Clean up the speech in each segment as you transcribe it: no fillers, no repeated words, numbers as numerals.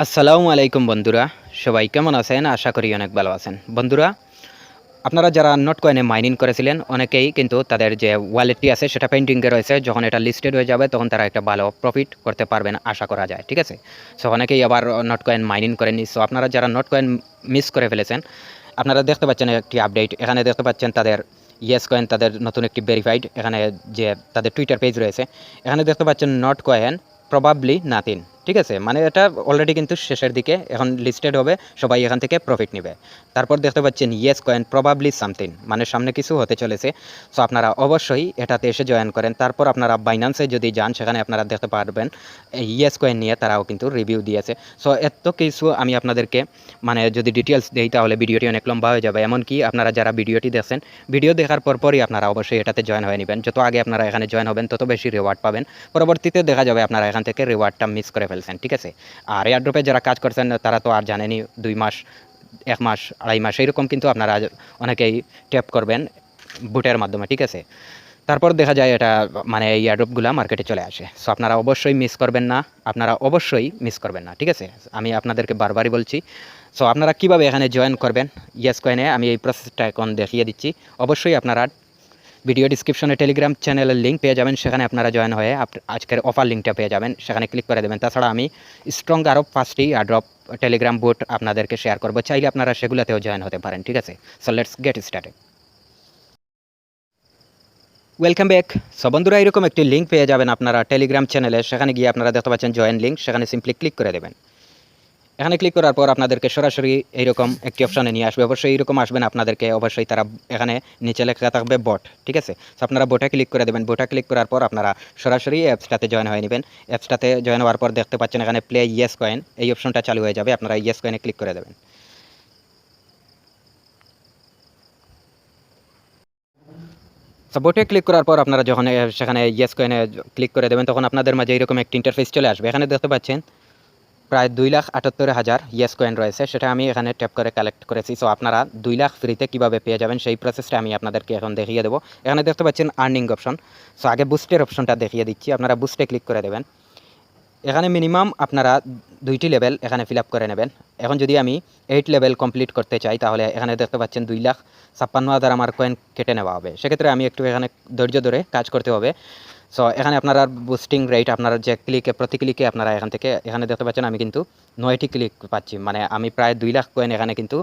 আসসালামু আলাইকুম বন্ধুরা, সবাই কেমন আছেন? আশা করি অনেক ভালো আছেন। বন্ধুরা, আপনারা যারা নট কয়েনে মাইনিং করেছিলেন অনেকেই কিন্তু তাদের যে ওয়ালেটটি আছে সেটা পেন্ডিংয়ে রয়েছে। যখন এটা লিস্টেড হয়ে যাবে তখন তারা একটা ভালো প্রফিট করতে পারবেন আশা করা যায়। ঠিক আছে? সো অনেকেই আবার নট কয়েন মাইনিং করেননি। সো আপনারা যারা নট কয়েন মিস করে ফেলেছেন, আপনারা দেখতে পাচ্ছেন একটি আপডেট। এখানে দেখতে পাচ্ছেন তাদের ইয়েস কয়েন তাদের নতুন একটি ভেরিফাইড এখানে যে তাদের টুইটার পেজ রয়েছে। এখানে দেখতে পাচ্ছেন নট কয়েন প্রবাবলি নাথিং। ঠিক আছে? মানে এটা অলরেডি কিন্তু শেষের দিকে এখন লিস্টেড হবে, সবাই এখান থেকে প্রফিট নিবে। তারপর দেখতে পাচ্ছেন ইয়েস কয়েন প্রবাবলি সামথিং, মানে সামনে কিছু হতে চলেছে। সো আপনারা অবশ্যই এটাতে এসে জয়েন করেন। তারপর আপনারা বাইন্যান্সে যদি যান সেখানে আপনারা দেখতে পারবেন ইয়েস কয়েন নিয়ে তারাও কিন্তু রিভিউ দিয়েছে। সো এত কিছু আমি আপনাদেরকে মানে যদি ডিটেলস দেই তাহলে ভিডিওটি অনেক লম্বা হয়ে যাবে। এমনকি আপনারা যারা ভিডিওটি দেখছেন, ভিডিও দেখার পরই আপনারা অবশ্যই এটাতে জয়েন হয়ে নেবেন। যত আগে আপনারা এখানে জয়েন হবেন তত বেশি রিওয়ার্ড পাবেন। পরবর্তীতে দেখা যাবে আপনারা এখান থেকে রিওয়ার্ডটা মিস করে ফেলছেন। ঠিক আছে? আর এয়ারড্রপে যারা কাজ করছেন তারা তো আর জানেনই 2 মাস, 1 মাস, 2.5 মাস এইরকম কিন্তু আপনারা অনেকেই ট্যাপ করবেন বুটের মাধ্যমে। ঠিক আছে? তারপর দেখা যায় এটা মানে এই এয়ারড্রপগুলা মার্কেটে চলে আসে। সো আপনারা অবশ্যই মিস করবেন না, আপনারা অবশ্যই মিস করবেন না। ঠিক আছে? আমি আপনাদেরকে বারবারই বলছি। সো আপনারা কীভাবে এখানে জয়েন করবেন ইয়েস কয়েনে আমি এই প্রসেসটা এখন দেখিয়ে দিচ্ছি। অবশ্যই আপনারা ভিডিও ডিসক্রিপশনে টেলিগ্রাম চ্যানেলের লিঙ্ক পেয়ে যাবেন, সেখানে আপনারা জয়েন হয়ে আজকের অফার লিঙ্কটা পেয়ে যাবেন, সেখানে ক্লিক করে দেবেন। তাছাড়া আমি স্ট্রং আরও 5টি এয়ারড্রপ টেলিগ্রাম বুট আপনাদেরকে শেয়ার করবো, চাইলে আপনারা সেগুলোতেও জয়েন হতে পারেন। ঠিক আছে? So let's get started. Welcome back. So বন্ধুরা, এরকম একটি লিঙ্ক পেয়ে যাবেন আপনারা টেলিগ্রাম চ্যানেলে, সেখানে গিয়ে আপনারা দেখতে পাচ্ছেন জয়েন লিঙ্ক, সেখানে সিম্পলি ক্লিক করে দেবেন। এখানে ক্লিক করার পর আপনাদেরকে সরাসরি এইরকম একটি অপশানে নিয়ে আসবে। অবশ্যই এইরকম আসবেন আপনাদেরকে, অবশ্যই তারা এখানে নিচে লেখা থাকবে বট। ঠিক আছে? সো আপনারা বোটে ক্লিক করে দেবেন। বোটে ক্লিক করার পর আপনারা সরাসরি অ্যাপসটাতে জয়েন হয়ে নেবেন। অ্যাপসটাতে জয়েন হওয়ার পর দেখতে পাচ্ছেন এখানে প্লে ইয়েস কয়েন, এই অপশনটা চালু হয়ে যাবে। আপনারা ইয়েস কয়েনে ক্লিক করে দেবেন। সো বোটে ক্লিক করার পর আপনারা যখন সেখানে ইয়েস কয়েনে ক্লিক করে দেবেন তখন আপনাদের মাঝে এরকম একটি ইন্টারফেস চলে আসবে। এখানে দেখতে পাচ্ছেন প্রায় 2,78,000 ইয়েস কয়েন রয়েছে, সেটা আমি এখানে ট্যাপ করে কালেক্ট করেছি। সো আপনারা 2 লাখ ফ্রিতে কীভাবে পেয়ে যাবেন সেই প্রসেসটা আমি আপনাদেরকে এখন দেখিয়ে দেবো। এখানে দেখতে পাচ্ছেন আর্নিং অপশন। সো আগে বুস্টের অপশনটা দেখিয়ে দিচ্ছি, আপনারা বুস্টে ক্লিক করে দেবেন। এখানে মিনিমাম আপনারা 2টি লেভেল এখানে ফিল আপ করে নেবেন। এখন যদি আমি 8 লেভেল কমপ্লিট করতে চাই তাহলে এখানে দেখতে পাচ্ছেন 2,56,000 আমার কয়েন কেটে নেওয়া হবে। সেক্ষেত্রে আমি একটু এখানে ধৈর্য ধরে কাজ করতে হবে। সো এখানে আপনারা বুস্টিং রেট আপনারা যে ক্লিকে প্রতি ক্লিকে আপনারা এখান থেকে এখানে দেখতে পাচ্ছেন আমি কিন্তু 9টি ক্লিক পাচ্ছি, মানে আমি প্রায় 2 লাখ কয়েন এখানে কিন্তু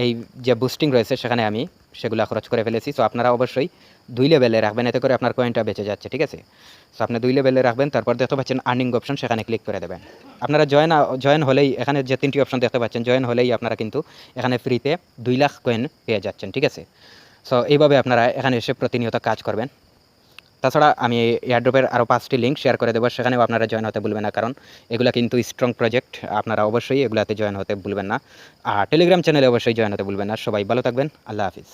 এই যে বুস্টিং রয়েছে সেখানে আমি সেগুলো খরচ করে ফেলেছি। সো আপনারা অবশ্যই 2 লেভেলে রাখবেন, এতে করে আপনার কয়েনটা বেঁচে যাচ্ছে। ঠিক আছে? সো আপনি 2 লেভেলে রাখবেন, তারপর দেখতে পাচ্ছেন আর্নিং অপশন, সেখানে ক্লিক করে দেবেন। আপনারা জয়েন হলেই এখানে যে 3টি অপশন দেখতে পাচ্ছেন, জয়েন হলেই আপনারা কিন্তু এখানে ফ্রিতে 2 লাখ কয়েন পেয়ে যাচ্ছেন। ঠিক আছে? সো এইভাবে আপনারা এখানে এসে প্রতিনিয়ত কাজ করবেন। তাছাড়া আমি এয়ারড্রপের আরও 5টি লিঙ্ক শেয়ার করে দেবো, সেখানেও আপনারা জয়েন হতে ভুলবেন না, কারণ এগুলা কিন্তু স্ট্রং প্রজেক্ট। আপনারা অবশ্যই এগুলাতে জয়েন হতে ভুলবেন না। আর টেলিগ্রাম চ্যানেলে অবশ্যই জয়েন হতে ভুলবেন না। সবাই ভালো থাকবেন। আল্লাহ হাফিজ।